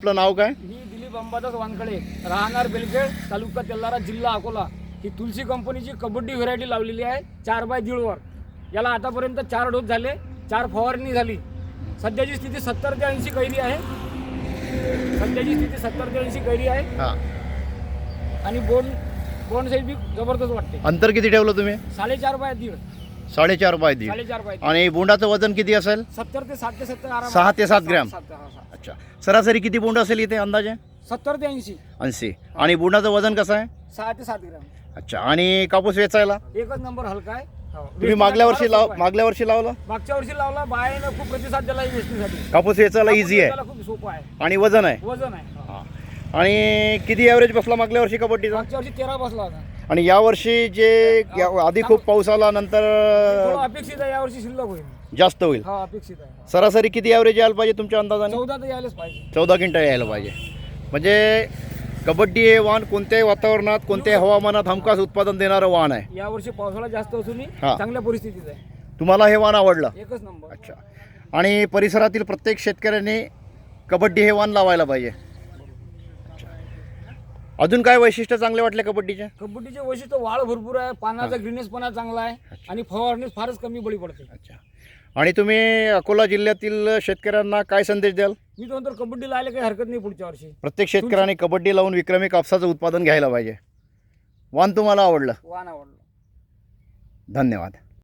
आपलं नाव काय? मी दिलीप अंबादास वानकडे, राहणार बेलखेड, तालुका तेल्हारा, जिल्हा अकोला. ही तुलसी कंपनीची कबड्डी व्हरायटी लावलेली आहे 4x1.5 वर. याला आतापर्यंत 4 डोस झाले, 4 फवारणी झाली. सध्याची स्थिती 70 ते 80 कैरी आहे. सध्याची स्थिती 70 ते 80 कैरी आहे. हां. आणि बोंड साईज बी जबरदस्त वाटते. अंतर किती ठेवलं तुम्ही? 4.5x1.5. 4.5x1.5. 4.5x1.5. आणि बोंडाचं वजन किती असेल? 70 ते 7 ते 70 आरामात. 6 ते 7 ग्रॅम. 7 ते 7. अच्छा. सरासरी किती बोंड असेल इथे अंदाजे? 70 ते 80. 80. आणि बोंडाचं वजन कसं आहे? 6 ते 7 ग्रॅम. अच्छा. आणि कापूस वेचायला एकच नंबर हलका आहे. तुम्ही मागल्या वर्षी लावला? मागच्या वर्षी लावला. बायानं खूप प्रतिसाद दिला वेचणीसाठी. कापूस वेचायला इझी आहे खूप सोपं आहे. आणि वजन आहे. वजन आहे. हां. आणि किती ॲव्हरेज बसला मागल्या वर्षी कबड्डीचा? मागच्या वर्षी 13 बसला होता. आणि यावर्षी जे आधी खूप पाऊस आला नंतर थोडं अपेक्षित आहे यावर्षी शिल्लक होईल. जास्त होईल. हा अपेक्षित आहे. सरासरी किती ॲव्हरेज यायला पाहिजे तुमच्या अंदाजाने? 14 तर यायलाच पाहिजे. 14 क्विंटल यायला पाहिजे. म्हणजे कबड्डी हे वाहन कोणत्याही वातावरणात कोणत्याही हवामानात हमखास उत्पादन देणारं वाहन आहे. यावर्षी पावसाळा जास्त असूनही हा. चांगल्या परिस्थितीत आहे. तुम्हाला हे वाहन आवडलं? एकच नंबर. अच्छा. आणि परिसरातील प्रत्येक शेतकऱ्याने कबड्डी हे वाहन लावायला पाहिजे. अच्छा. अजून काय वैशिष्ट्य चांगले वाटले कबड्डीचे? कबड्डीचे वैशिष्ट्य वाढ भरपूर आहे, पानाचा ग्रीनेसपणा चांगला आहे आणि फवारणी फारच कमी बळी पडते. अच्छा. आणि तुम्ही अकोला जिल्ह्यातील शेतकऱ्यांना काय संदेश द्याल? मी तो नंतर कबड्डी लावायला काही हरकत नाही पुढच्या वर्षी. प्रत्येक शेतकऱ्याने कबड्डी लावून विक्रमी कापसाचं उत्पादन घ्यायला पाहिजे. वाहन तुम्हाला आवडलं? वाहन आवडलं. धन्यवाद.